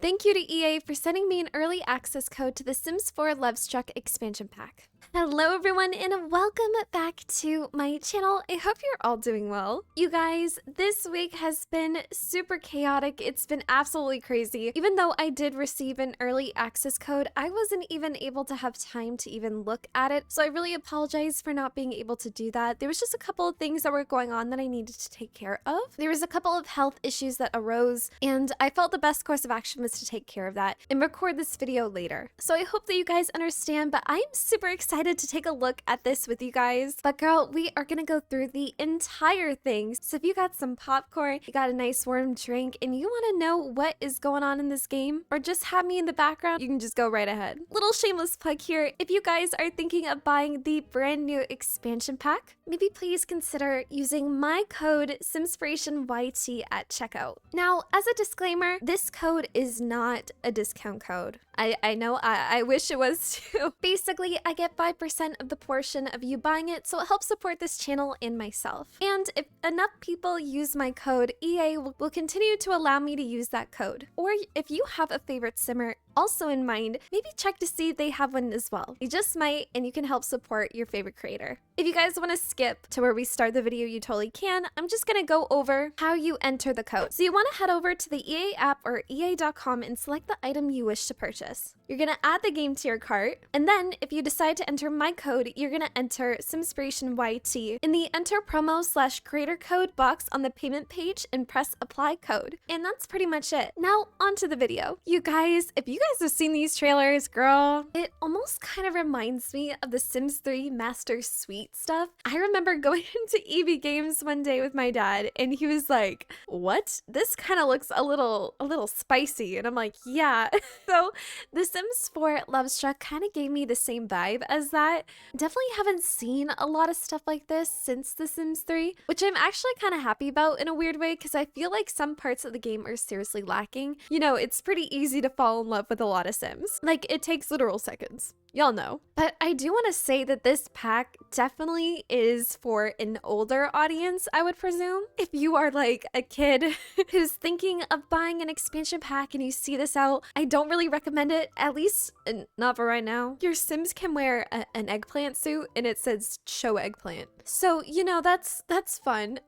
Thank you to EA for sending me an early access code to the Sims 4 Lovestruck expansion pack. Hello everyone and welcome back to my channel. I hope you're all doing well. You guys, this week has been super chaotic. It's been absolutely crazy. Even though I did receive an early access code, I wasn't even able to have time to even look at it. So I really apologize for not being able to do that. There was just a couple of things that were going on that I needed to take care of. There was a couple of health issues that arose and I felt the best course of action was to take care of that and record this video later. So I hope that you guys understand, but I'm super excited to take a look at this with you guys. But girl, we are gonna go through the entire thing. So if you got some popcorn, you got a nice warm drink, and you want to know what is going on in this game, or just have me in the background, you can just go right ahead. Little shameless plug here. If you guys are thinking of buying the brand new expansion pack, maybe please consider using my code SimspirationYT at checkout. Now, as a disclaimer, this code is not a discount code. I know, I wish it was too. Basically, I get 5% of the portion of you buying it, so it helps support this channel and myself. And if enough people use my code, EA will continue to allow me to use that code. Or if you have a favorite simmer also in mind, maybe check to see if they have one as well. You just might, and you can help support your favorite creator. If you guys want to skip to where we start the video, you totally can. I'm just gonna go over how you enter the code. So you want to head over to the EA app or EA.com and select the item you wish to purchase. You're gonna add the game to your cart, and then if you decide to enter my code, you're gonna enter SimspirationYT in the enter promo/creator code box on the payment page and press apply code. And that's pretty much it. Now onto the video. You guys, if you guys have seen these trailers, girl, it almost kind of reminds me of the Sims 3 Master Suite stuff. I remember going into EV Games one day with my dad, and he was like, "What? This kind of looks a little spicy." And I'm like, "Yeah." So the Sims 4 Lovestruck kind of gave me the same vibe as that. Definitely haven't seen a lot of stuff like this since The Sims 3, which I'm actually kind of happy about in a weird way because I feel like some parts of the game are seriously lacking. You know, it's pretty easy to fall in love with a lot of Sims. Like, it takes literal seconds. Y'all know. But I do want to say that this pack definitely is for an older audience, I would presume. If you are like a kid who's thinking of buying an expansion pack and you see this out, I don't really recommend it, at least not for right now. Your Sims can wear an eggplant suit and it says show eggplant. So, you know, that's fun.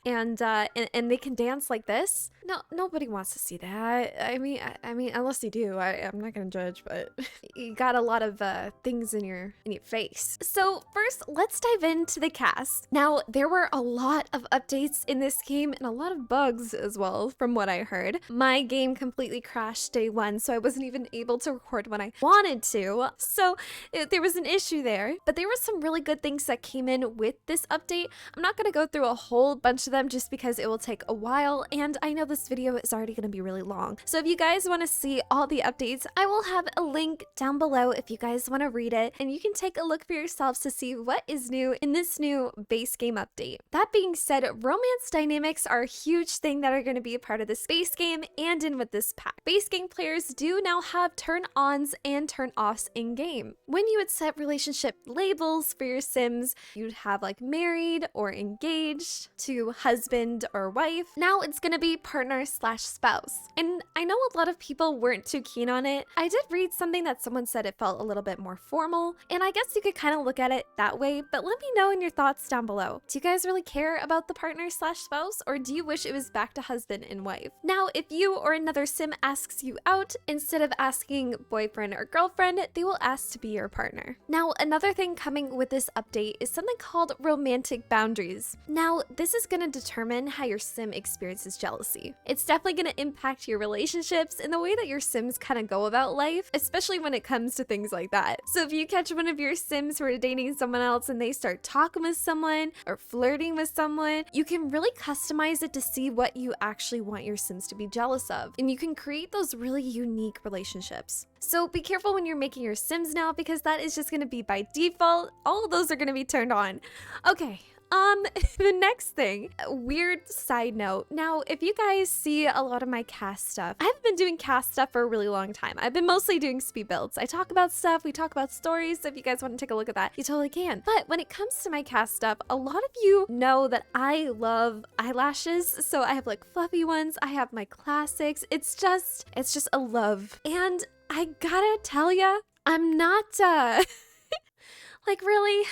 And they can dance like this. No, nobody wants to see that. I mean, unless you do, I'm not gonna judge, but you got a lot of things in your face. So first, let's dive into the cast. Now, there were a lot of updates in this game and a lot of bugs as well, from what I heard. My game completely crashed day one, so I wasn't even able to record when I wanted to. So there was an issue there, but there were some really good things that came in with this update. I'm not gonna go through a whole bunch of them just because it will take a while, and I know this video is already gonna be really long. So if you guys want to see all the updates, I will have a link down below if you guys want to read it, and you can take a look for yourselves to see what is new in this new base game update. That being said, romance dynamics are a huge thing that are going to be a part of this base game and in with this pack. Base game players do now have turn-ons and turn-offs in game. When you would set relationship labels for your Sims, you'd have like married or engaged to husband or wife. Now it's going to be partner/spouse. And I know a lot of people weren't too keen on it. I did read something that someone said it felt a little bit more formal, and I guess you could kind of look at it that way, but let me know in your thoughts down below. Do you guys really care about the partner/spouse, or do you wish it was back to husband and wife? Now, if you or another Sim asks you out, instead of asking boyfriend or girlfriend, they will ask to be your partner. Now, another thing coming with this update is something called romantic boundaries. Now, this is going to determine how your Sim experiences jealousy. It's definitely going to impact your relationships and the way that your Sims kind of go about life, especially when it comes to things like that. So if you catch one of your Sims who are dating someone else and they start talking with someone or flirting with someone, you can really customize it to see what you actually want your Sims to be jealous of. And you can create those really unique relationships. So be careful when you're making your Sims now, because that is just going to be by default. All of those are going to be turned on. Okay, The next thing, weird side note. Now, if you guys see a lot of my cast stuff, I've been doing cast stuff for a really long time. I've been mostly doing speed builds. I talk about stuff, we talk about stories, so if you guys want to take a look at that, you totally can. But when it comes to my cast stuff, a lot of you know that I love eyelashes, so I have like fluffy ones, I have my classics. It's just a love. And I gotta tell ya, I'm not, like really,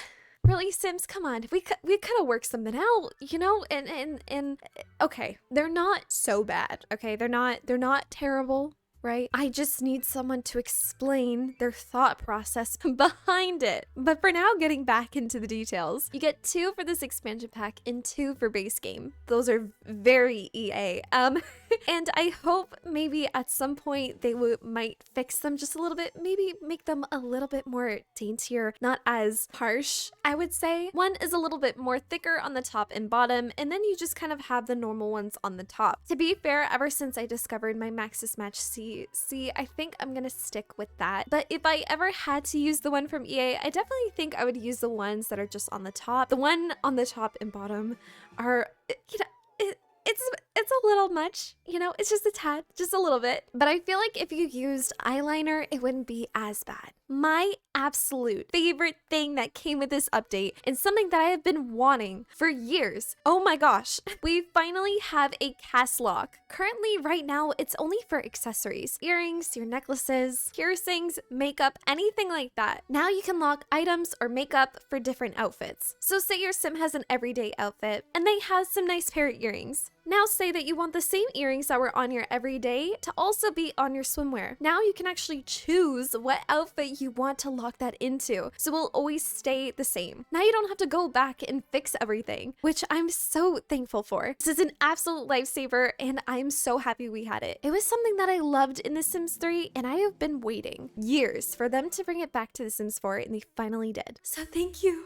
Sims, come on. We could have worked something out, you know? And okay, they're not so bad, okay? They're not terrible, right? I just need someone to explain their thought process behind it. But for now, getting back into the details, you get 2 for this expansion pack and 2 for base game. Those are very EA. And I hope maybe at some point they might fix them just a little bit, maybe make them a little bit more daintier, not as harsh, I would say. One is a little bit more thicker on the top and bottom, and then you just kind of have the normal ones on the top. To be fair, ever since I discovered my Maxis Match C, I think I'm gonna stick with that. But if I ever had to use the one from EA, I definitely think I would use the ones that are just on the top. The one on the top and bottom are, you know, it's a little much, you know, it's just a tad, just a little bit. But I feel like if you used eyeliner, it wouldn't be as bad. My absolute favorite thing that came with this update, and something that I have been wanting for years. Oh my gosh, we finally have a cast lock. Currently, right now, it's only for accessories, earrings, your necklaces, piercings, makeup, anything like that. Now you can lock items or makeup for different outfits. So say your sim has an everyday outfit and they have some nice pair of earrings. Now say that you want the same earrings that were on your everyday to also be on your swimwear. Now you can actually choose what outfit you want to lock that into, so it will always stay the same. Now you don't have to go back and fix everything, which I'm so thankful for. This is an absolute lifesaver, and I'm so happy we had it. It was something that I loved in The Sims 3, and I have been waiting years for them to bring it back to The Sims 4, and they finally did. So thank you.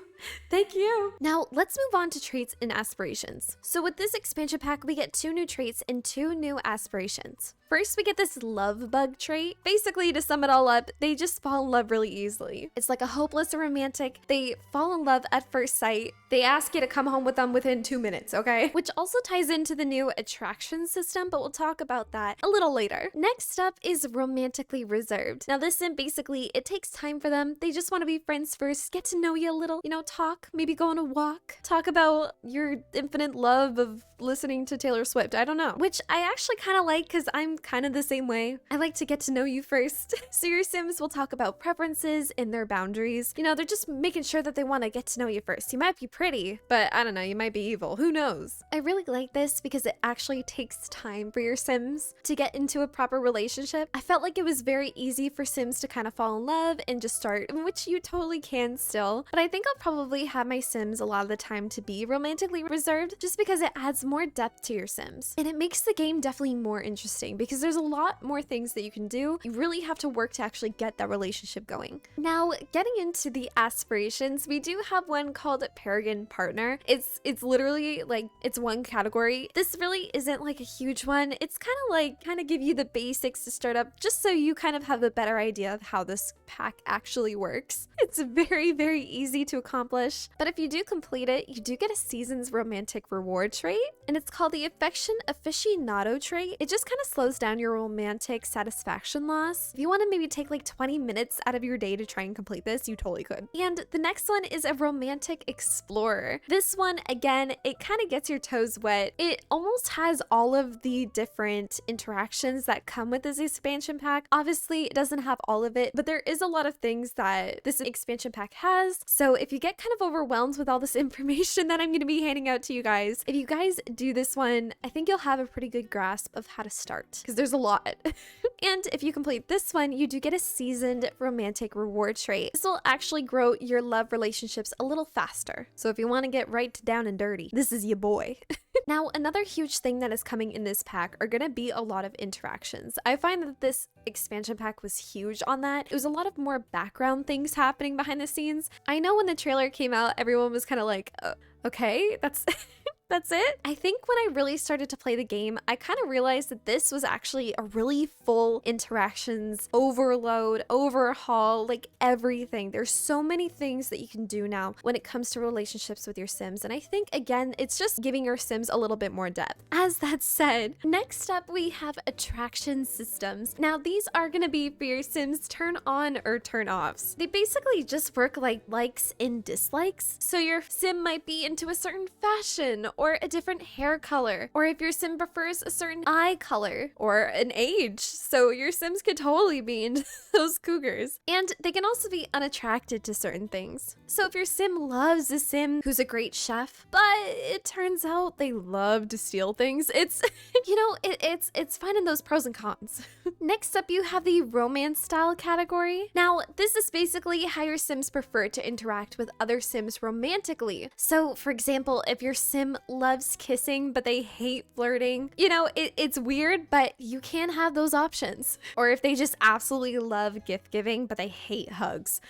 Thank you. Now let's move on to traits and aspirations. So with this expansion pack, we get 2 new traits and 2 new aspirations. First, we get this love bug trait. Basically, to sum it all up, they just fall in love really easily. It's like a hopeless romantic. They fall in love at first sight. They ask you to come home with them within 2 minutes, okay? Which also ties into the new attraction system, but we'll talk about that a little later. Next up is romantically reserved. Now this sim, basically, it takes time for them. They just want to be friends first, get to know you a little, you know, talk, maybe go on a walk, talk about your infinite love of listening to Taylor Swift. I don't know. Which I actually kind of like, because I'm kind of the same way. I like to get to know you first. So your sims will talk about preferences and their boundaries. You know, they're just making sure that they want to get to know you first. You might be pretty, but I don't know, you might be evil. Who knows? I really like this because it actually takes time for your sims to get into a proper relationship. I felt like it was very easy for sims to kind of fall in love and just start, which you totally can still. But I think I'll probably have my sims a lot of the time to be romantically reserved, just because it adds more depth to your sims. And it makes the game definitely more interesting because there's a lot more things that you can do. You really have to work to actually get that relationship going. Now, getting into the aspirations, we do have one called Paragon Partner. It's literally like, it's one category. This really isn't like a huge one. It's kind of give you the basics to start up, just so you kind of have a better idea of how this pack actually works. It's very, very easy to accomplish, but if you do complete it, you do get a season's romantic reward trait, and it's called the Affection Aficionado trait. It just kind of slows down your romantic satisfaction loss. If you want to maybe take like 20 minutes out of your day to try and complete this, you totally could. And the next one is a Romantic Explorer. This one, again, it kind of gets your toes wet. It almost has all of the different interactions that come with this expansion pack. Obviously, it doesn't have all of it, but there is a lot of things that this expansion pack has. So if you get kind of overwhelmed with all this information that I'm going to be handing out to you guys, if you guys do this one, I think you'll have a pretty good grasp of how to start, because there's a lot. And if you complete this one, you do get a seasoned romantic reward trait. This will actually grow your love relationships a little faster. So if you want to get right down and dirty, this is your boy. Now, another huge thing that is coming in this pack are going to be a lot of interactions. I find that this expansion pack was huge on that. It was a lot of more background things happening behind the scenes. I know when the trailer came out, everyone was kind of like, okay, that's That's it. I think when I really started to play the game, I kind of realized that this was actually a really full interactions overload, overhaul, like everything. There's so many things that you can do now when it comes to relationships with your Sims. And I think, again, it's just giving your Sims a little bit more depth. As that said, next up we have attraction systems. Now, these are going to be for your Sims turn on or turn offs. They basically just work like likes and dislikes. So your Sim might be into a certain fashion or a different hair color, or if your Sim prefers a certain eye color or an age. So your Sims could totally be into those cougars. And they can also be unattracted to certain things. So if your Sim loves a Sim who's a great chef, but it turns out they love to steal things, it's, you know, it's finding those pros and cons. Next up, you have the romance style category. Now, this is basically how your Sims prefer to interact with other Sims romantically. So for example, if your Sim loves kissing, but they hate flirting, you know, it's weird, but you can have those options. Or if they just absolutely love gift giving, but they hate hugs.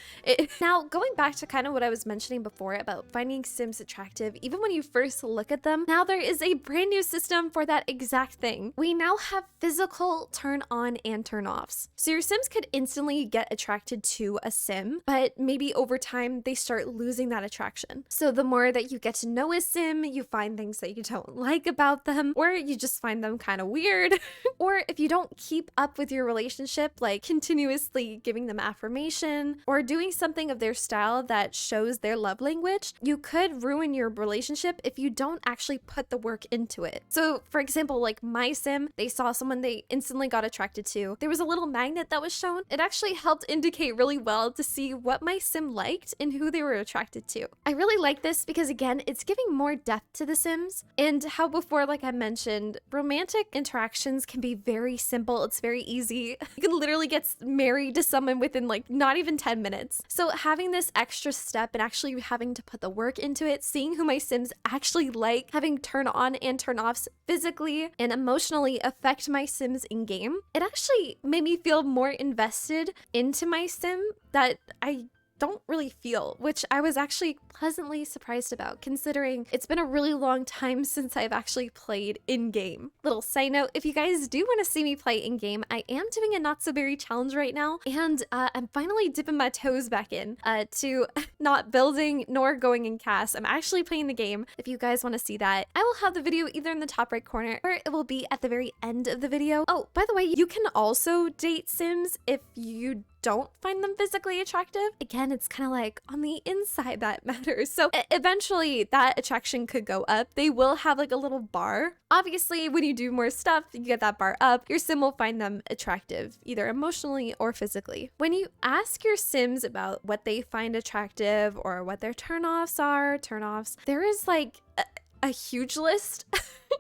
Now, going back to kind of what I was mentioning before about finding Sims attractive, even when you first look at them, now there is a brand new system for that exact thing. We now have physical turn on and turn offs. So your Sims could instantly get attracted to a Sim, but maybe over time they start losing that attraction. So the more that you get to know a Sim, you find things that you don't like about them, or you just find them kind of weird. Or if you don't keep up with your relationship, like continuously giving them affirmation or doing something of their style that shows their love language, you could ruin your relationship if you don't actually put the work into it. So for example, like my Sim, they saw someone they instantly got attracted to. There was a little magnet that was shown. It actually helped indicate really well to see what my Sim liked and who they were attracted to. I really like this because, again, it's giving more depth to the Sims, and how before, like I mentioned, romantic interactions can be very simple. It's very easy. You can literally get married to someone within like not even 10 minutes. So having this extra step and actually having to put the work into it, seeing who my Sims actually like, having turn on and turn offs physically and emotionally affect my Sims in game, it actually made me feel more invested into my Sim that I don't really feel, which I was actually pleasantly surprised about, considering it's been a really long time since I've actually played in-game. Little side note, if you guys do want to see me play in-game, I am doing a not so berry challenge right now, and I'm finally dipping my toes back in to not building nor going in cast. I'm actually playing the game. If you guys want to see that, I will have the video either in the top right corner or it will be at the very end of the video. Oh, by the way, you can also date Sims if you don't find them physically attractive. Again, it's kind of like on the inside that matters. So eventually that attraction could go up. They will have like a little bar. Obviously, when you do more stuff, you get that bar up. Your Sim will find them attractive, either emotionally or physically. When you ask your Sims about what they find attractive or what their turn-offs are, turn-offs, there is like a huge list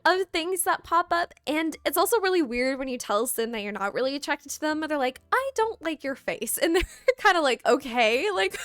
of things that pop up, and it's also really weird when you tell Sim that you're not really attracted to them, and they're like, I don't like your face, and they're kind of like, okay, like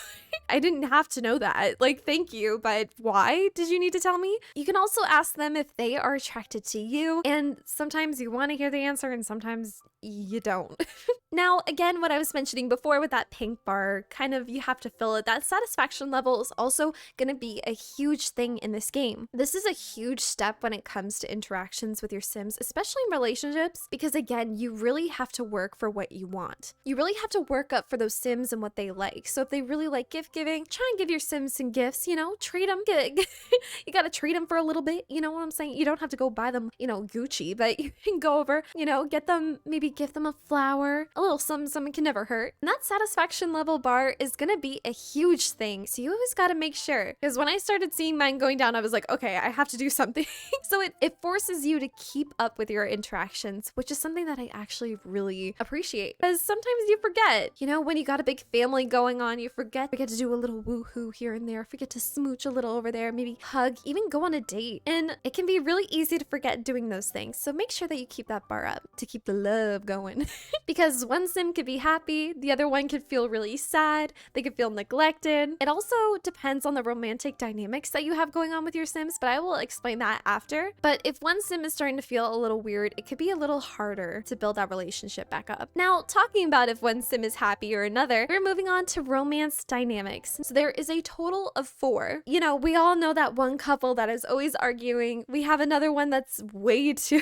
I didn't have to know that, like, thank you, but why did you need to tell me? You can also ask them if they are attracted to you, and sometimes you want to hear the answer and sometimes you don't. Now, again, what I was mentioning before with that pink bar, kind of you have to fill it. That satisfaction level is also going to be a huge thing in this game. This is a huge step when it comes to interactions with your Sims, especially in relationships, because again, you really have to work for what you want. You really have to work up for those Sims and what they like. So if they really like gift giving, try and give your Sims some gifts, you know, treat them. You got to treat them for a little bit. You know what I'm saying? You don't have to go buy them, you know, Gucci, but you can go over, you know, get them, maybe gift them a flower, a little something can never hurt. And that satisfaction level bar is going to be a huge thing. So you always got to make sure, because when I started seeing mine going down, I was like, okay, I have to do something. So it forces you to keep up with your interactions, which is something that I actually really appreciate, because sometimes you forget, you know, when you got a big family going on, you forget to do a little woohoo here and there, forget to smooch a little over there, maybe hug, even go on a date. And it can be really easy to forget doing those things. So make sure that you keep that bar up to keep the love going. Because one sim could be happy, the other one could feel really sad, they could feel neglected. It also depends on the romantic dynamics that you have going on with your sims, but I will explain that after. But if one sim is starting to feel a little weird, it could be a little harder to build that relationship back up. Now, talking about if one sim is happy or another, we're moving on to romance dynamics. So there is a total of 4. You know, we all know that one couple that is always arguing. We have another one that's way too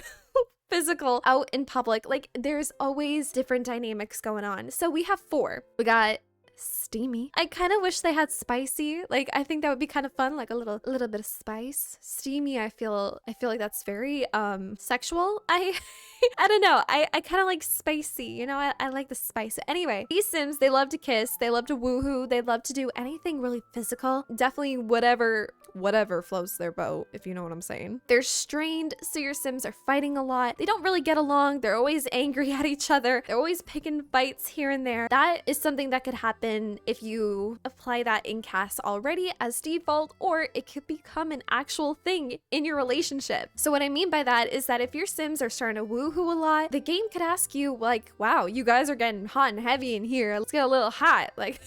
physical out in public. Like, there's always different dynamics going on. So we have 4. We got steamy. I kind of wish they had spicy. Like, I think that would be kind of fun, like a little bit of spice. Steamy, I feel like that's very sexual. I don't know. I kind of like spicy, you know. I like the spice. Anyway, these sims, they love to kiss, they love to woohoo, they love to do anything really physical. Definitely whatever floats their boat, if you know what I'm saying. They're strained, so your sims are fighting a lot. They don't really get along. They're always angry at each other. They're always picking fights here and there. That is something that could happen if you apply that in cast already as default, or it could become an actual thing in your relationship. So what I mean by that is that if your sims are starting to woohoo a lot, the game could ask you like, wow, you guys are getting hot and heavy in here. Let's get a little hot. Like,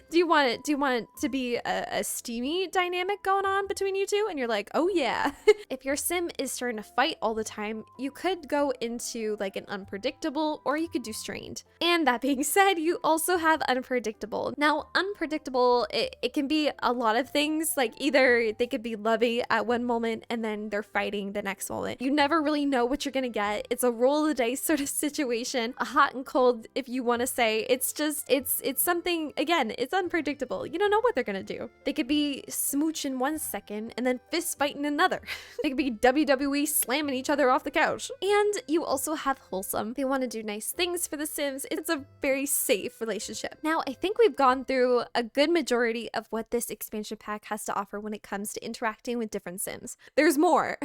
do you want it to be a steamy dynamic going on between you two? And you're like, oh yeah. If your sim is starting to fight all the time, you could go into like an unpredictable, or you could do strained. And that being said, you also have unpredictable. Now, unpredictable, it can be a lot of things. Like, either they could be lovey at one moment and then they're fighting the next moment. You never really know what you're gonna get. It's a roll of the dice sort of situation. A hot and cold, if you want to say. It's just, it's something, again, it's unpredictable. You don't know what they're gonna do. They could be smooching one second and then fist fighting another. They could be WWE slamming each other off the couch. And you also have wholesome. They want to do nice things for the sims. It's a very safe relationship. Now, I think we've gone through a good majority of what this expansion pack has to offer when it comes to interacting with different sims. There's more,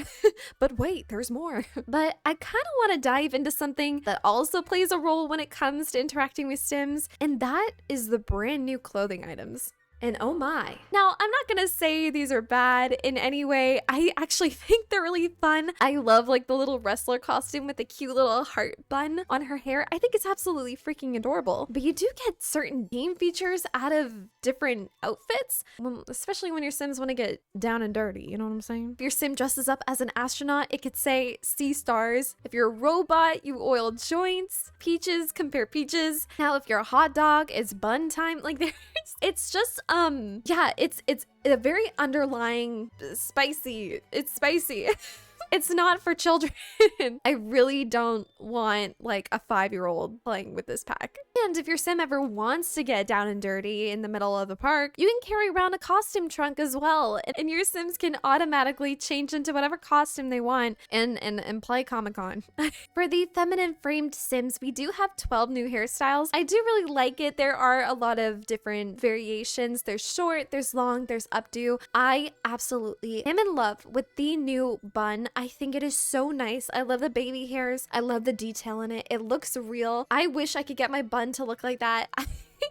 but wait, there's more. But I kind of want to dive into something that also plays a role when it comes to interacting with sims, and that is the brand new clothing items. And oh my. Now, I'm not gonna say these are bad in any way. I actually think they're really fun. I love like the little wrestler costume with the cute little heart bun on her hair. I think it's absolutely freaking adorable. But you do get certain game features out of different outfits, especially when your sims want to get down and dirty, you know what I'm saying? If your sim dresses up as an astronaut, it could say sea stars. If you're a robot, you oil joints. Peaches, compare peaches. Now, if you're a hot dog, it's bun time. Like, it's just yeah, it's a very underlying spicy. It's spicy. It's not for children. I really don't want like a 5-year-old playing with this pack. And if your sim ever wants to get down and dirty in the middle of the park, you can carry around a costume trunk as well. And your sims can automatically change into whatever costume they want and play Comic-Con. For the feminine framed sims, we do have 12 new hairstyles. I do really like it. There are a lot of different variations. There's short, there's long, there's updo. I absolutely am in love with the new bun. I think it is so nice. I love the baby hairs. I love the detail in it. It looks real. I wish I could get my bun to look like that.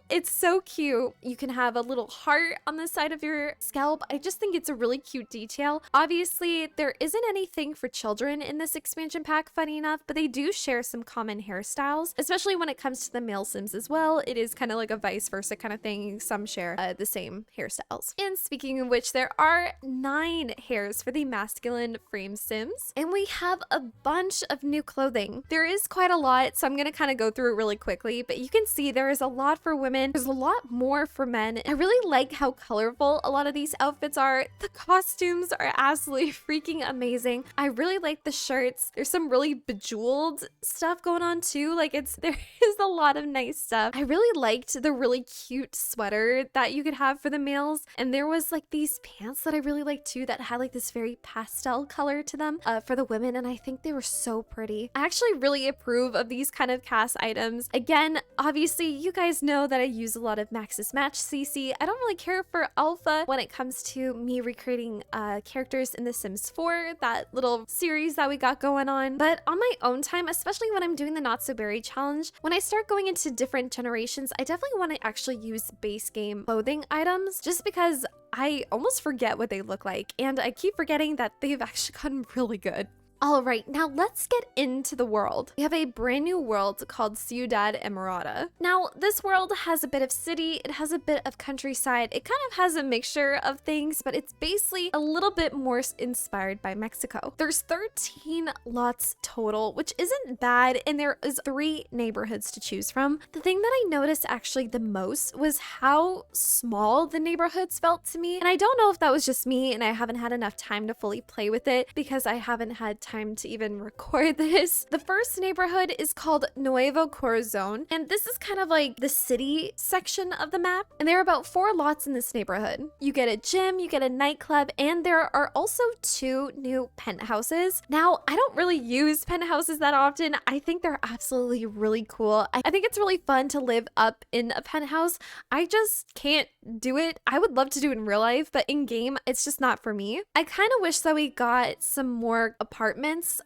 It's so cute. You can have a little heart on the side of your scalp. I just think it's a really cute detail. Obviously, there isn't anything for children in this expansion pack, funny enough, but they do share some common hairstyles, especially when it comes to the male sims as well. It is kind of like a vice versa kind of thing. Some share the same hairstyles. And speaking of which, there are 9 hairs for the masculine frame sims, and we have a bunch of new clothing. There is quite a lot, so I'm going to kind of go through it really quickly, but you can see there is a lot for women. There's a lot more for men. I really like how colorful a lot of these outfits are. The costumes are absolutely freaking amazing. I really like the shirts. There's some really bejeweled stuff going on too. Like, there is a lot of nice stuff. I really liked the really cute sweater that you could have for the males. And there was like these pants that I really liked too that had like this very pastel color to them for the women. And I think they were so pretty. I actually really approve of these kind of cast items. Again, obviously you guys know that I use a lot of Max's Match CC. I don't really care for alpha when it comes to me recreating characters in The Sims 4, that little series that we got going on. But on my own time, especially when I'm doing the Not So Berry challenge, when I start going into different generations, I definitely want to actually use base game clothing items just because I almost forget what they look like, and I keep forgetting that they've actually gotten really good. All right, now let's get into the world. We have a brand new world called Ciudad Emerada. Now, this world has a bit of city, it has a bit of countryside, it kind of has a mixture of things, but it's basically a little bit more inspired by Mexico. There's 13 lots total, which isn't bad, and there is 3 neighborhoods to choose from. The thing that I noticed actually the most was how small the neighborhoods felt to me, and I don't know if that was just me and I haven't had enough time to fully play with it because I haven't had time to even record this. The first neighborhood is called Nuevo Corazon, and this is kind of like the city section of the map, and there are about 4 lots in this neighborhood. You get a gym, you get a nightclub, and there are also 2 new penthouses. Now, I don't really use penthouses that often. I think they're absolutely really cool. I think it's really fun to live up in a penthouse. I just can't do it. I would love to do it in real life, but in game, it's just not for me. I kind of wish that we got some more apartments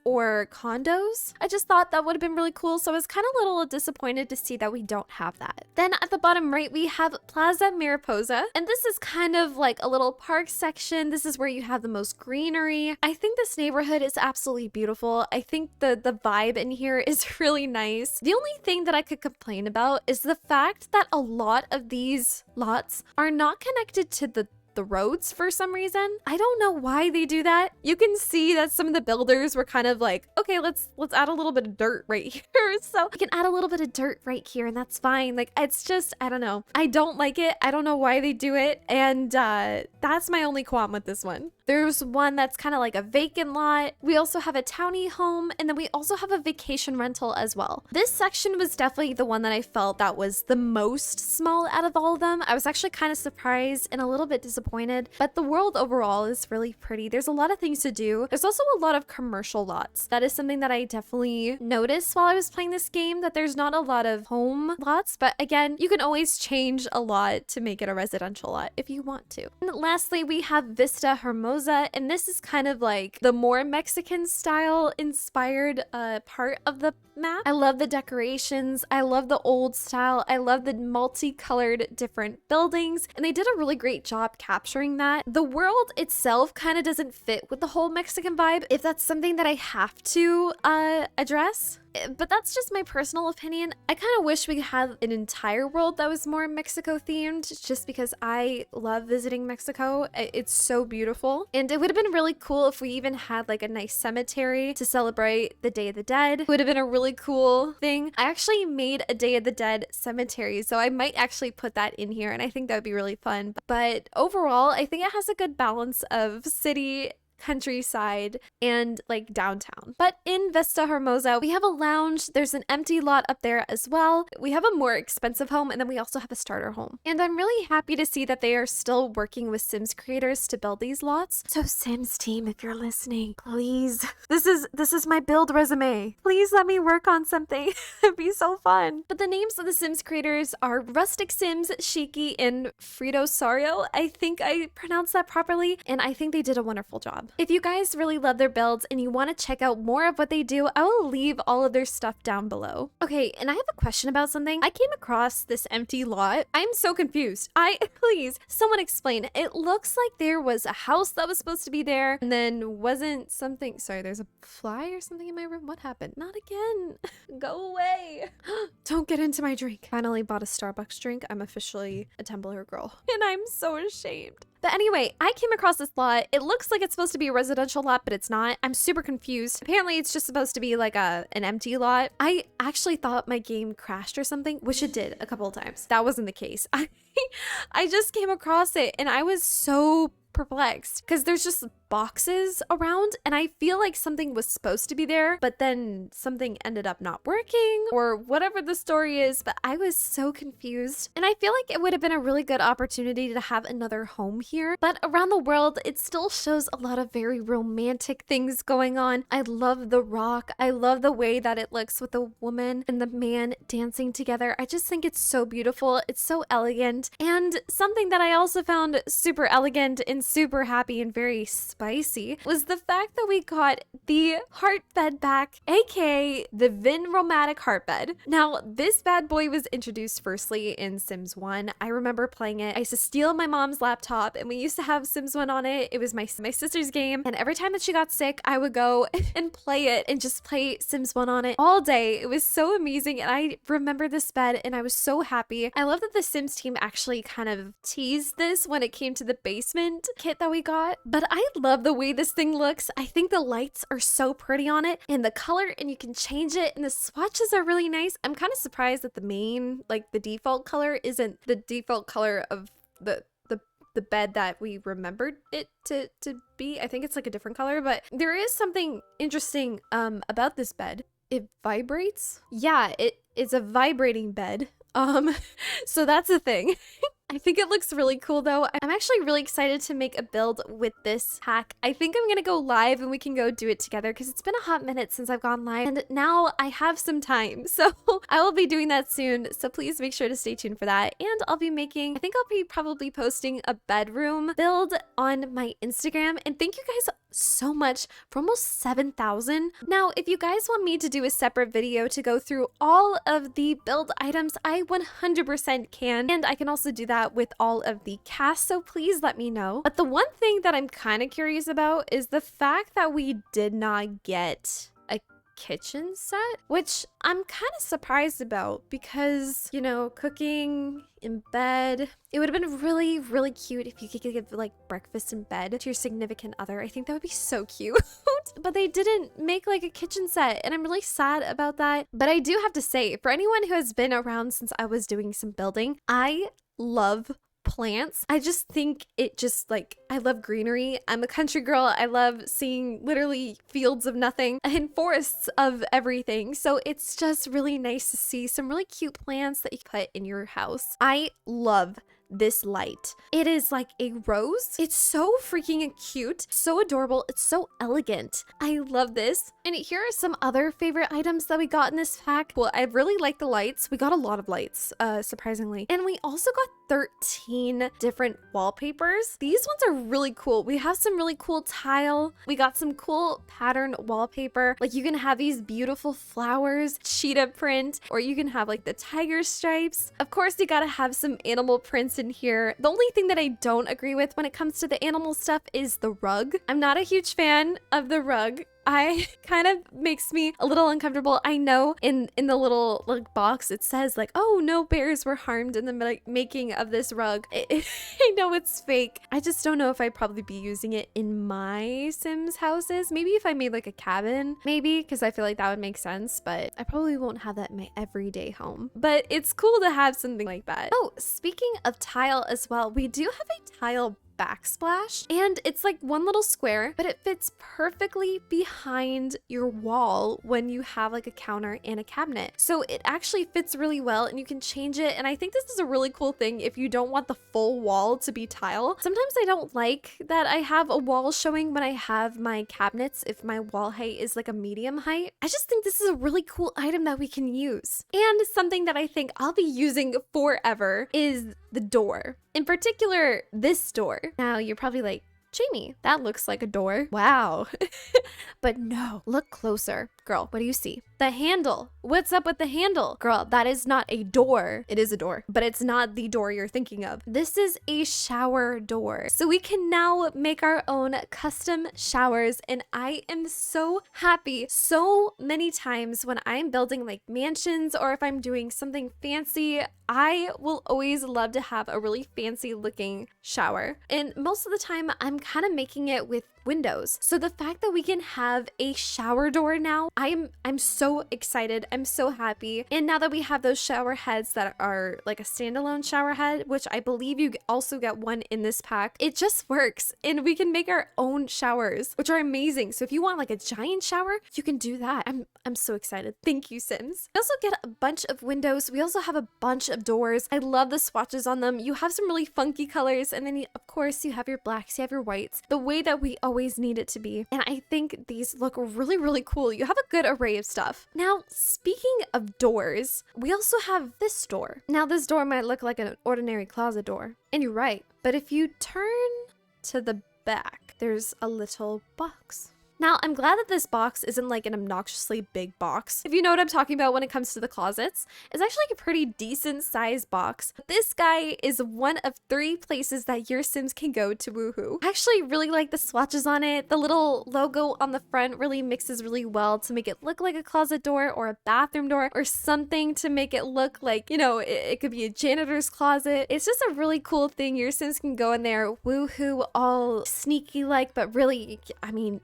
or condos. I just thought that would have been really cool, so I was kind of a little disappointed to see that we don't have that. Then at the bottom right, we have Plaza Mariposa, and this is kind of like a little park section. This is where you have the most greenery. I think this neighborhood is absolutely beautiful. I think the vibe in here is really nice. The only thing that I could complain about is the fact that a lot of these lots are not connected to the roads for some reason. I don't know why they do that. You can see that some of the builders were kind of like, okay, let's add a little bit of dirt right here. So we can add a little bit of dirt right here and that's fine. Like, it's just, I don't know. I don't like it. I don't know why they do it. And that's my only qualm with this one. There's one that's kind of like a vacant lot. We also have a townie home, and then we also have a vacation rental as well. This section was definitely the one that I felt that was the most small out of all of them. I was actually kind of surprised and a little bit disappointed, but the world overall is really pretty. There's a lot of things to do. There's also a lot of commercial lots. That is something that I definitely noticed while I was playing this game, that there's not a lot of home lots, but again, you can always change a lot to make it a residential lot if you want to. And lastly, we have Vista Hermosa, and this is kind of like the more Mexican style inspired part of the map. I love the decorations. I love the old style. I love the multicolored different buildings, and they did a really great job capturing that. The world itself kind of doesn't fit with the whole Mexican vibe, if that's something that I have to address. But that's just my personal opinion. I kind of wish we had an entire world that was more Mexico themed, just because I love visiting Mexico. It's so beautiful. And it would have been really cool if we even had like a nice cemetery to celebrate the Day of the Dead. It would have been a really cool thing. I actually made a Day of the Dead cemetery, so I might actually put that in here, and I think that would be really fun. But overall, I think it has a good balance of city, countryside, and like downtown. But in Vista Hermosa, we have a lounge. There's an empty lot up there as well. We have a more expensive home, and then we also have a starter home. And I'm really happy to see that they are still working with Sims creators to build these lots. So Sims team, if you're listening, please, this is my build resume. Please let me work on something. It'd be so fun. But the names of the Sims creators are Rustic Sims, Shiki, and Frito Sario. I think I pronounced that properly, and I think they did a wonderful job. If you guys really love their builds and you want to check out more of what they do, I will leave all of their stuff down below. Okay, and I have a question about something. I came across this empty lot. I'm so confused. Please, someone explain. It looks like there was a house that was supposed to be there, and then wasn't something. Sorry, there's a fly or something in my room. What happened? Not again. Go away. Don't get into my drink. Finally bought a Starbucks drink. I'm officially a Tumblr girl, and I'm so ashamed. But anyway, I came across this lot. It looks like it's supposed to be a residential lot, but it's not. I'm super confused. Apparently, it's just supposed to be like an empty lot. I actually thought my game crashed or something, which it did a couple of times. That wasn't the case. I just came across it, and I was so perplexed because there's just boxes around, and I feel like something was supposed to be there, but then something ended up not working or whatever the story is. But I was so confused, and I feel like it would have been a really good opportunity to have another home here. But around the world, it still shows a lot of very romantic things going on. I love the rock. I love the way that it looks with the woman and the man dancing together. I just think it's so beautiful. It's so elegant. elegant. And something that I also found super elegant and super happy and very spicy was the fact that we got the heart bed back, aka the Vinromatic heart bed. Now, this bad boy was introduced firstly in Sims 1. I remember playing it. I used to steal my mom's laptop and we used to have Sims 1 on it. It was my sister's game, and every time that she got sick, I would go and play it and just play Sims 1 on it all day. It was so amazing, and I remember this bed and I was so happy. I love that the Sims team actually kind of teased this when it came to the basement kit that we got, but I love the way this thing looks. I think the lights are so pretty on it, and the color, and you can change it, and the swatches are really nice. I'm kind of surprised that the main, like the default color isn't the default color of the bed that we remembered it to be. I think it's like a different color, but there is something interesting about this bed. It vibrates. Yeah, it's a vibrating bed. So that's a thing. I think it looks really cool though. I'm actually really excited to make a build with this pack. I think I'm gonna go live and we can go do it together because it's been a hot minute since I've gone live and now I have some time. So I will be doing that soon. So please make sure to stay tuned for that. And I'll be making, I think I'll be probably posting a bedroom build on my Instagram. And thank you guys so much for almost 7,000. Now, if you guys want me to do a separate video to go through all of the build items, I 100% can. And I can also do that with all of the cast, so please let me know. But the one thing that I'm kind of curious about is the fact that we did not get a kitchen set, which I'm kind of surprised about because, you know, cooking in bed, it would have been really, really cute if you could give like breakfast in bed to your significant other. I think that would be so cute. But they didn't make like a kitchen set, and I'm really sad about that. But I do have to say, for anyone who has been around since I was doing some building, I love plants. I just think it just like, I love greenery. I'm a country girl. I love seeing literally fields of nothing and forests of everything. So it's just really nice to see some really cute plants that you can put in your house. I love this light. It is like a rose. It's so freaking cute, so adorable. It's so elegant. I love this. And here are some other favorite items that we got in this pack. Well, I really like the lights. We got a lot of lights, surprisingly. And we also got 13 different wallpapers. These ones are really cool. We have some really cool tile. We got some cool pattern wallpaper. Like you can have these beautiful flowers, cheetah print, or you can have like the tiger stripes. Of course, you gotta have some animal prints in here. The only thing that I don't agree with when it comes to the animal stuff is the rug. I'm not a huge fan of the rug. I kind of makes me a little uncomfortable. I know in the little like box it says like, oh, no bears were harmed in the making of this rug. I know it's fake. I just don't know if I'd probably be using it in my Sims houses. Maybe if I made like a cabin, maybe, because I feel like that would make sense, but I probably won't have that in my everyday home. But it's cool to have something like that. Oh, speaking of tile as well, we do have a tile backsplash, and it's like one little square, but it fits perfectly behind your wall when you have like a counter and a cabinet. So it actually fits really well, and you can change it. And I think this is a really cool thing if you don't want the full wall to be tile. Sometimes I don't like that I have a wall showing when I have my cabinets if my wall height is like a medium height. I just think this is a really cool item that we can use. And something that I think I'll be using forever is the door. In particular, this door. Now, you're probably like, Jamie, that looks like a door. Wow. But no, look closer. Girl, what do you see? The handle. What's up with the handle? Girl, that is not a door. It is a door, but it's not the door you're thinking of. This is a shower door. So we can now make our own custom showers, and I am so happy. So many times when I'm building like mansions or if I'm doing something fancy, I will always love to have a really fancy looking shower. And most of the time I'm kind of making it with windows. So the fact that we can have a shower door now, I'm so excited. I'm so happy. And now that we have those shower heads that are like a standalone shower head, which I believe you also get one in this pack, it just works. And we can make our own showers, which are amazing. So if you want like a giant shower, you can do that. I'm so excited. Thank you, Sims. We also get a bunch of windows. We also have a bunch of doors. I love the swatches on them. You have some really funky colors, and then of course you have your blacks, you have your whites. The way that we always always need it to be. And I think these look really, really cool. You have a good array of stuff. Now, speaking of doors, we also have this door. Now, this door might look like an ordinary closet door, and you're right. But if you turn to the back, there's a little box. Now, I'm glad that this box isn't like an obnoxiously big box. If you know what I'm talking about when it comes to the closets, it's actually a pretty decent sized box. This guy is one of 3 places that your Sims can go to woohoo. I actually really like the swatches on it. The little logo on the front really mixes really well to make it look like a closet door or a bathroom door or something to make it look like, you know, it could be a janitor's closet. It's just a really cool thing. Your Sims can go in there woohoo all sneaky like, but really, I mean,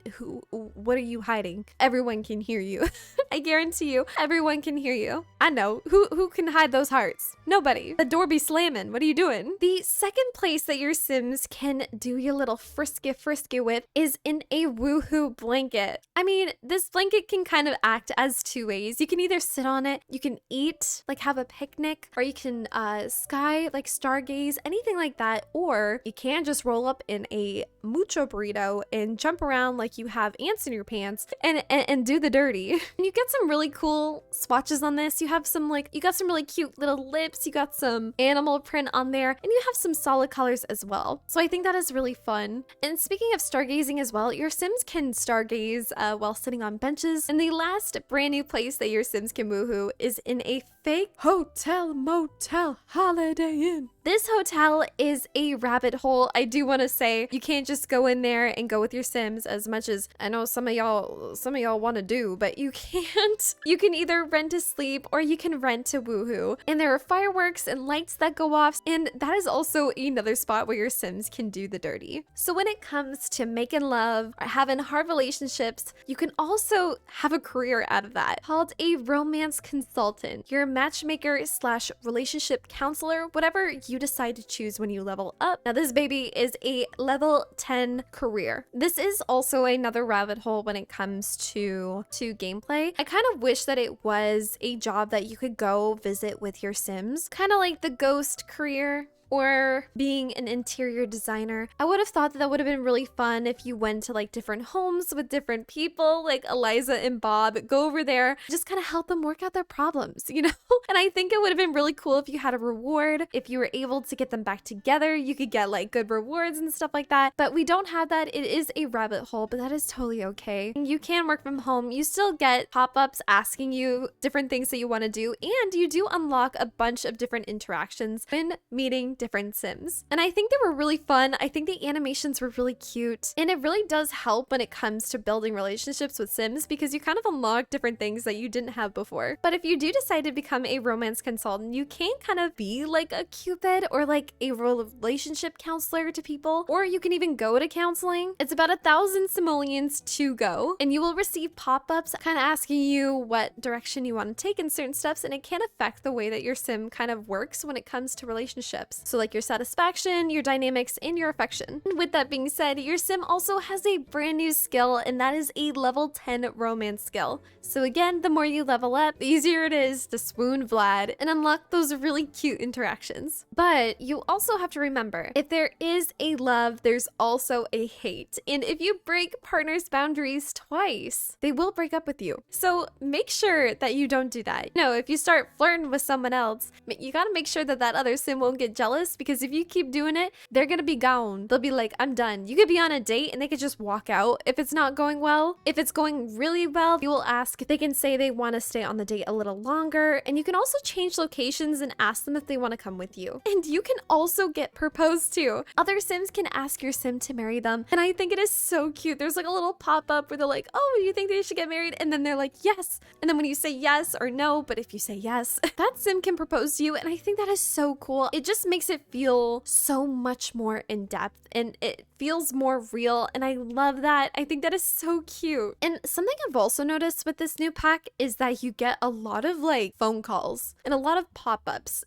what are you hiding? Everyone can hear you. I guarantee you, everyone can hear you. I know. Who can hide those hearts? Nobody. The door be slamming. What are you doing? The second place that your Sims can do your little frisky with is in a woohoo blanket. I mean, this blanket can kind of act as 2 ways. You can either sit on it, you can eat, like have a picnic, or you can like stargaze, anything like that, or you can just roll up in a mucho burrito and jump around like you have ants in your pants and do the dirty. And you get some really cool swatches on this. You got some really cute little lips, you got some animal print on there, and you have some solid colors as well. So I think that is really fun. And speaking of stargazing as well, your Sims can stargaze while sitting on benches. And the last brand new place that your Sims can woohoo is in a fake hotel, motel, holiday inn. This hotel is a rabbit hole. I do want to say you can't just go in there and go with your Sims, as much as I know some of y'all want to do, but you can't. You can either rent to sleep or you can rent to woohoo. And there are fireworks and lights that go off, and that is also another spot where your Sims can do the dirty. So when it comes to making love or having hard relationships, you can also have a career out of that called a romance consultant. You're a matchmaker / relationship counselor, whatever you decide to choose when you level up. Now, this baby is a level 10 career. This is also another rabbit hole when it comes to gameplay. I kind of wish that it was a job that you could go visit with your Sims, kind of like the ghost career, or being an interior designer. I would have thought that would have been really fun if you went to like different homes with different people, like Eliza and Bob, go over there, just kind of help them work out their problems, you know? And I think it would have been really cool if you had a reward. If you were able to get them back together, you could get like good rewards and stuff like that. But we don't have that. It is a rabbit hole, but that is totally okay. You can work from home. You still get pop-ups asking you different things that you want to do, and you do unlock a bunch of different interactions when meeting different Sims. And I think they were really fun. I think the animations were really cute. And it really does help when it comes to building relationships with Sims, because you kind of unlock different things that you didn't have before. But if you do decide to become a romance consultant, you can kind of be like a Cupid or like a relationship counselor to people, or you can even go to counseling. It's about 1,000 simoleons to go, and you will receive pop-ups kind of asking you what direction you want to take in certain steps, and it can affect the way that your Sim kind of works when it comes to relationships. So like your satisfaction, your dynamics, and your affection. And with that being said, your Sim also has a brand new skill, and that is a level 10 romance skill. So again, the more you level up, the easier it is to swoon Vlad and unlock those really cute interactions. But you also have to remember, if there is a love, there's also a hate. And if you break partners' boundaries twice, they will break up with you. So make sure that you don't do that. You know, if you start flirting with someone else, you gotta make sure that that other Sim won't get jealous, because if you keep doing it, they're gonna be gone. They'll be like, I'm done. You could be on a date and they could just walk out if it's not going well. If it's going really well, you will ask if they can say they want to stay on the date a little longer, and you can also change locations and ask them if they want to come with you. And you can also get proposed to. Other Sims can ask your Sim to marry them, and I think it is so cute. There's like a little pop-up where they're like, oh, do you think they should get married? And then they're like, yes. And then when you say yes or no, but if you say yes, that Sim can propose to you, and I think that is so cool. It just makes it feel so much more in depth, and it feels more real, and I love that. I think that is so cute. And something I've also noticed with this new pack is that you get a lot of like phone calls and a lot of pop-ups,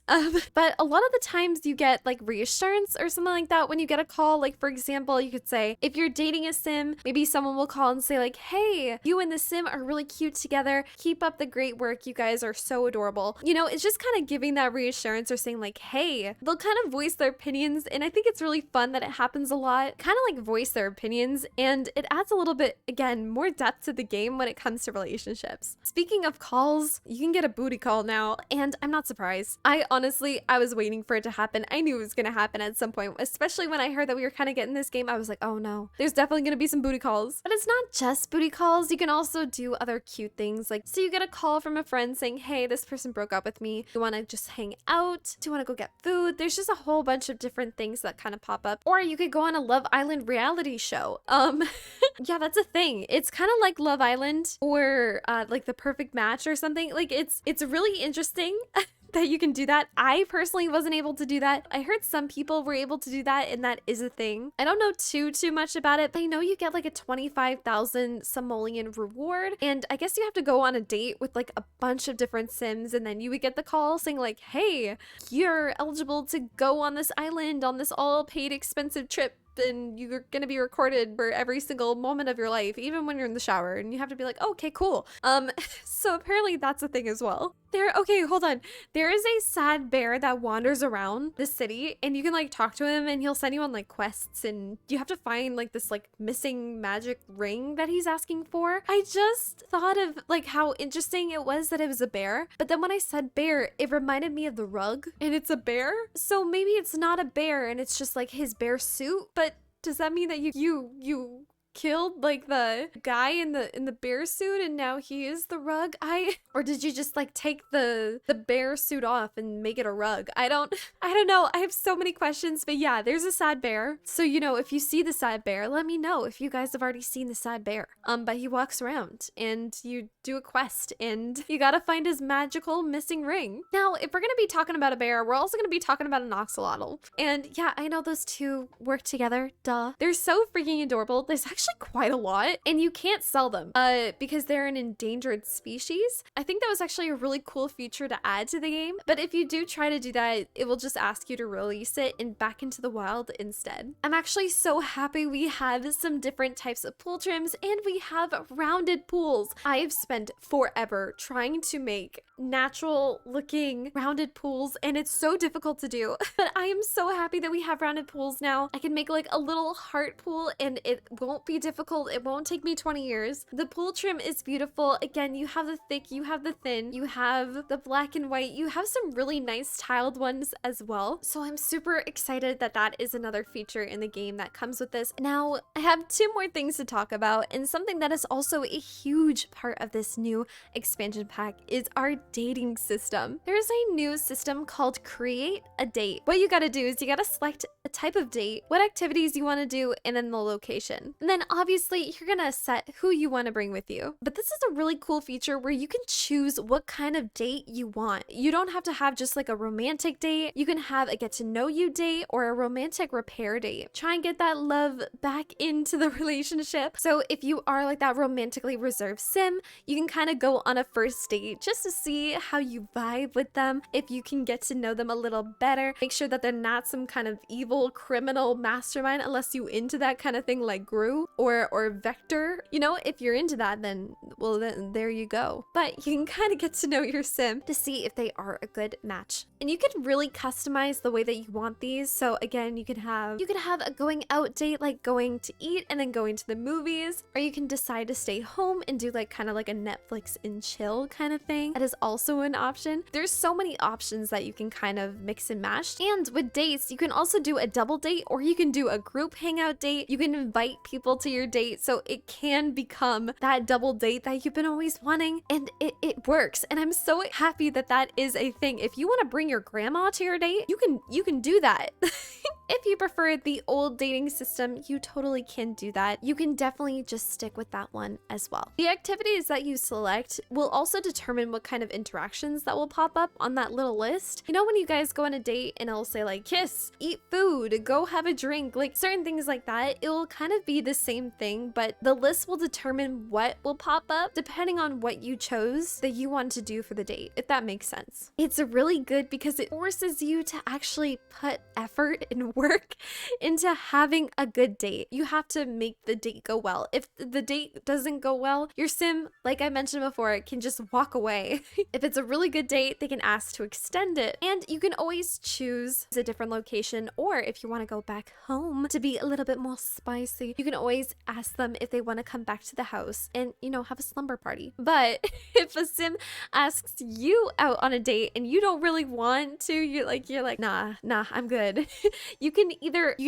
but a lot of the times you get like reassurance or something like that when you get a call. Like, for example, you could say if you're dating a Sim, maybe someone will call and say like, hey, you and the Sim are really cute together, keep up the great work, you guys are so adorable. You know, it's just kind of giving that reassurance, or saying like, hey, they'll kind of voice their opinions, and I think it's really fun that it happens a lot. Kind of like voice their opinions, and it adds a little bit, again, more depth to the game when it comes to relationships. Speaking of calls, you can get a booty call now, and I'm not surprised. I was waiting for it to happen. I knew it was gonna happen at some point, especially when I heard that we were kind of getting this game. I was like, oh no, there's definitely gonna be some booty calls. But it's not just booty calls. You can also do other cute things. Like, so you get a call from a friend saying, hey, this person broke up with me. You wanna just hang out? Do you wanna go get food? There's just a whole bunch of different things that kind of pop up. Or you could go on a Love Island reality show. Yeah, that's a thing. It's kind of like Love Island or like The Perfect Match or something. Like, it's really interesting that you can do that. I personally wasn't able to do that. I heard some people were able to do that, and that is a thing. I don't know too much about it, but I know you get like a 25,000 simoleon reward, and I guess you have to go on a date with like a bunch of different Sims, and then you would get the call saying like, hey, you're eligible to go on this island on this all paid expensive trip, and you're gonna be recorded for every single moment of your life, even when you're in the shower, and you have to be like, oh, okay, cool. So apparently that's a thing as well. Okay, hold on. There is a sad bear that wanders around the city, and you can like talk to him, and he'll send you on like quests, and you have to find like this like missing magic ring that he's asking for. I just thought of like how interesting it was that it was a bear, but then when I said bear, it reminded me of the rug, and it's a bear. So maybe it's not a bear, and it's just like his bear suit. But does that mean that you killed like the guy in the bear suit and now he is the rug? Or did you just like take the bear suit off and make it a rug? I don't know. I have so many questions, but yeah, there's a sad bear. So, you know, if you see the sad bear, let me know if you guys have already seen the sad bear. But he walks around and you do a quest and you gotta find his magical missing ring. Now, if we're gonna be talking about a bear, we're also gonna be talking about an axolotl. And yeah, I know those two work together, duh. They're so freaking adorable. There's actually quite a lot, and you can't sell them because they're an endangered species. I think that was actually a really cool feature to add to the game, but if you do try to do that, it will just ask you to release it and back into the wild instead. I'm actually so happy we have some different types of pool trims, and we have rounded pools. I have spent forever trying to make natural looking rounded pools, and it's so difficult to do, but I am so happy that we have rounded pools now. I can make like a little heart pool, and it won't be difficult. It won't take me 20 years. The pool trim is beautiful. Again, you have the thick, you have the thin, you have the black and white, you have some really nice tiled ones as well. So I'm super excited that that is another feature in the game that comes with this. Now, I have two more things to talk about, and something that is also a huge part of this new expansion pack is our dating system. There's a new system called Create a Date. What you gotta do is you gotta select a type of date, what activities you want to do, and then the location. And then obviously you're gonna set who you want to bring with you. But this is a really cool feature where you can choose what kind of date you want. You don't have to have just like a romantic date. You can have a get to know you date or a romantic repair date. Try and get that love back into the relationship. So if you are like that romantically reserved sim, you can kind of go on a first date just to see how you vibe with them. If you can get to know them a little better, make sure that they're not some kind of evil criminal mastermind, unless you into that kind of thing like Gru or Vector. You know, if you're into that, then well, then there you go. But you can kind of get to know your sim to see if they are a good match. And you can really customize the way that you want these. So again, you could have a going out date, like going to eat and then going to the movies, or you can decide to stay home and do like kind of like a Netflix and chill kind of thing. That is also an option. There's so many options that you can kind of mix and match. And with dates, you can also do a double date, or you can do a group hangout date. You can invite people to your date, so it can become that double date that you've been always wanting, and it works. And I'm so happy that that is a thing. If you want to bring your grandma to your date, you can do that. If you prefer the old dating system, you totally can do that. You can definitely just stick with that one as well. The activities that you select will also determine what kind of interactions that will pop up on that little list. You know, when you guys go on a date and it'll say like kiss, eat food, go have a drink, like certain things like that, it will kind of be the same thing, but the list will determine what will pop up depending on what you chose that you want to do for the date, if that makes sense. It's really good because because it forces you to actually put effort and work into having a good date. You have to make the date go well. If the date doesn't go well, your sim, like I mentioned before, can just walk away. If it's a really good date, they can ask to extend it. And you can always choose a different location, or if you want to go back home to be a little bit more spicy, you can always ask them if they want to come back to the house and, you know, have a slumber party. But if a sim asks you out on a date and you don't really want to, you're like, nah, I'm good. You can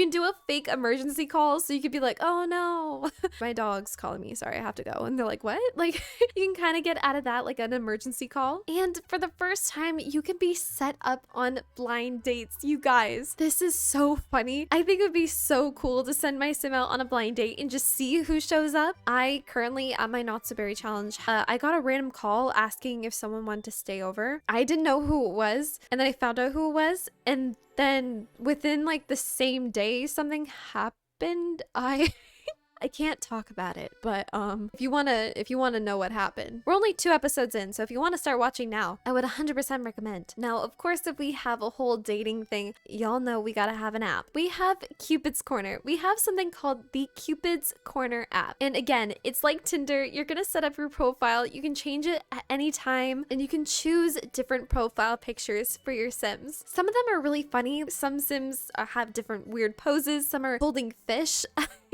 do a fake emergency call, so you could be like, oh no, my dog's calling me, sorry, I have to go. And they're like, what? Like, you can kind of get out of that like an emergency call. And for the first time, you can be set up on blind dates. You guys, this is so funny. I think it would be so cool to send my sim out on a blind date and just see who shows up. I currently, at my Not So Berry challenge, I got a random call asking if someone wanted to stay over. I didn't know who it was, and then I found out who it was, and then within like the same day something happened. I can't talk about it, but if you want to know what happened, we're only 2 episodes in, so if you want to start watching now, I would 100% recommend. Now, of course, if we have a whole dating thing, y'all know we gotta have an app. We have Cupids Corner. We have something called the Cupids Corner app. And again, it's like Tinder. You're gonna set up your profile. You can change it at any time, and you can choose different profile pictures for your sims. Some of them are really funny. Some sims have different weird poses. Some are holding fish.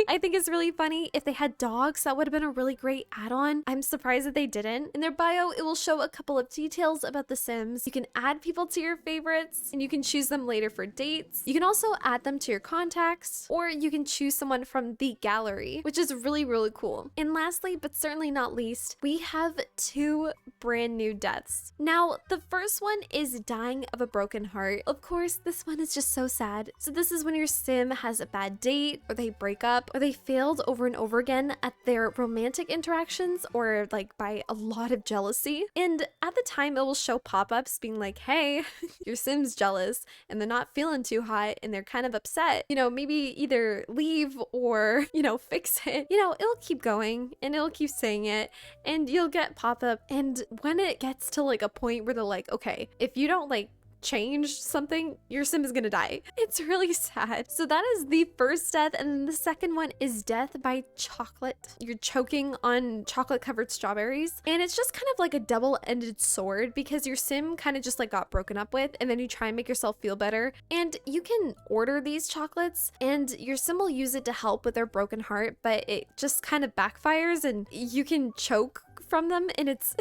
I think it's really funny. If they had dogs, that would have been a really great add-on. I'm surprised that they didn't. In their bio, it will show a couple of details about the Sims. You can add people to your favorites, and you can choose them later for dates. You can also add them to your contacts, or you can choose someone from the gallery, which is really, really cool. And lastly, but certainly not least, we have 2 brand new deaths. Now, the first one is dying of a broken heart. Of course, this one is just so sad. So this is when your sim has a bad date, or they break up, or they failed over and over again at their romantic interactions, or like by a lot of jealousy. And at the time, it will show pop-ups being like, hey, your sim's jealous and they're not feeling too hot and they're kind of upset. You know, maybe either leave or, you know, fix it. You know, it'll keep going and it'll keep saying it, and you'll get pop-up. And when it gets to like a point where they're like, okay, if you don't like change something, your sim is gonna die. It's really sad. So that is the first death, and then the second one is death by chocolate. You're choking on chocolate covered strawberries, and it's just kind of like a double-ended sword because your sim kind of just like got broken up with, and then you try and make yourself feel better, and you can order these chocolates and your sim will use it to help with their broken heart, but it just kind of backfires and you can choke from them, and it's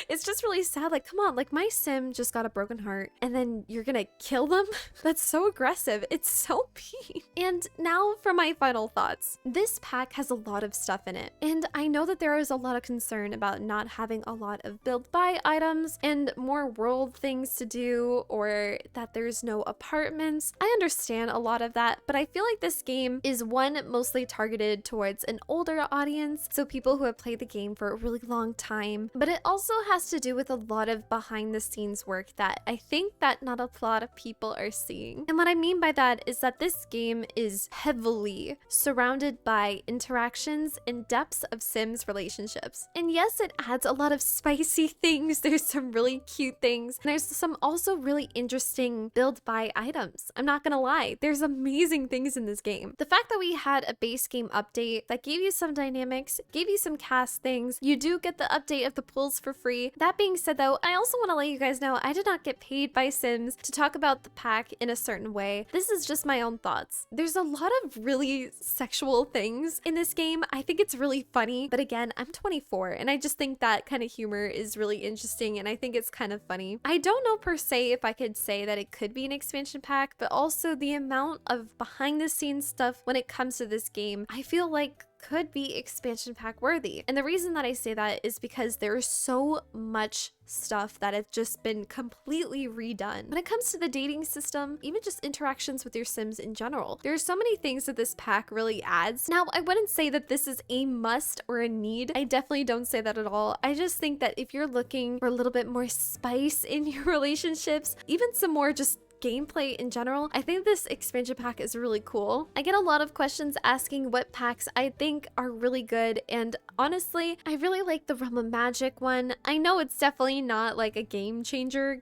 it's just really sad. Like, come on, like my sim just got a broken heart and then you're gonna kill them? That's so aggressive. It's so mean. And now for my final thoughts. This pack has a lot of stuff in it, and I know that there is a lot of concern about not having a lot of build buy items and more world things to do, or that there's no apartments. I understand a lot of that, but I feel like this game is one mostly targeted towards an older audience, so people who have played the game for a really long time, but it also has to do with a lot of behind the scenes work that I think that not a lot of people are seeing. And what I mean by that is that this game is heavily surrounded by interactions and depths of Sims relationships. And yes, it adds a lot of spicy things. There's some really cute things. And there's some also really interesting build buy items. I'm not gonna lie, there's amazing things in this game. The fact that we had a base game update that gave you some dynamics, gave you some cast things, you do get the update of the pools for free. That being said though, I also want to let you guys know I did not get paid by Sims to talk about the pack in a certain way. This is just my own thoughts. There's a lot of really sexual things in this game. I think it's really funny, but again, I'm 24 and I just think that kind of humor is really interesting and I think it's kind of funny. I don't know per se if I could say that it could be an expansion pack, but also the amount of behind the scenes stuff when it comes to this game, I feel like could be expansion pack worthy. And the reason that I say that is because there's so much stuff that has just been completely redone. When it comes to the dating system, even just interactions with your Sims in general, there are so many things that this pack really adds. Now, I wouldn't say that this is a must or a need. I definitely don't say that at all. I just think that if you're looking for a little bit more spice in your relationships, even some more just gameplay in general, I think this expansion pack is really cool. I get a lot of questions asking what packs I think are really good, and honestly, I really like the Realm of Magic one. I know it's definitely not like a game changer,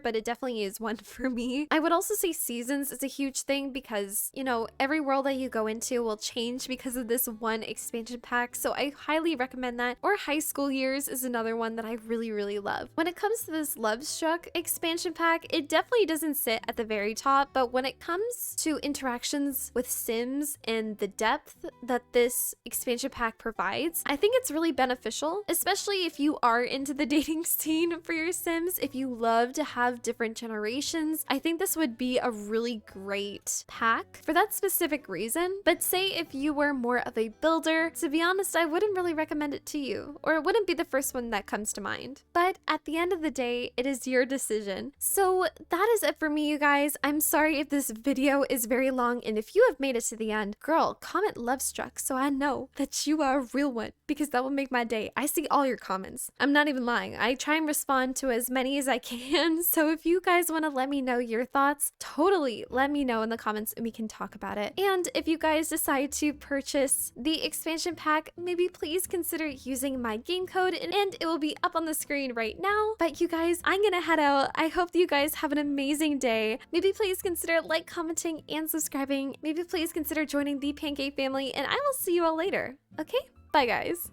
but it definitely is one for me. I would also say Seasons is a huge thing because, you know, every world that you go into will change because of this one expansion pack, so I highly recommend that. Or High School Years is another one that I really love. When it comes to this Lovestruck expansion pack, it definitely doesn't sit at the very top, but when it comes to interactions with Sims and the depth that this expansion pack provides, I think it's really beneficial, especially if you are into the dating scene for your Sims. If you love to have different generations, I think this would be a really great pack for that specific reason. But say if you were more of a builder, to be honest, I wouldn't really recommend it to you, or it wouldn't be the first one that comes to mind. But at the end of the day, it is your decision. So that is it for me, you guys. I'm sorry if this video is very long, and if you have made it to the end, girl, comment Lovestruck so I know that you are a real one, because that will make my day. I see all your comments. I'm not even lying. I try and respond to as many as I can. So if you guys want to let me know your thoughts, totally let me know in the comments and we can talk about it. And if you guys decide to purchase the expansion pack, maybe please consider using my game code, and it will be up on the screen right now. But you guys, I'm gonna head out. I hope you guys have an amazing day. Maybe please consider like, commenting, and subscribing. Maybe please consider joining the Pancake family, and I will see you all later. Okay? Bye, guys.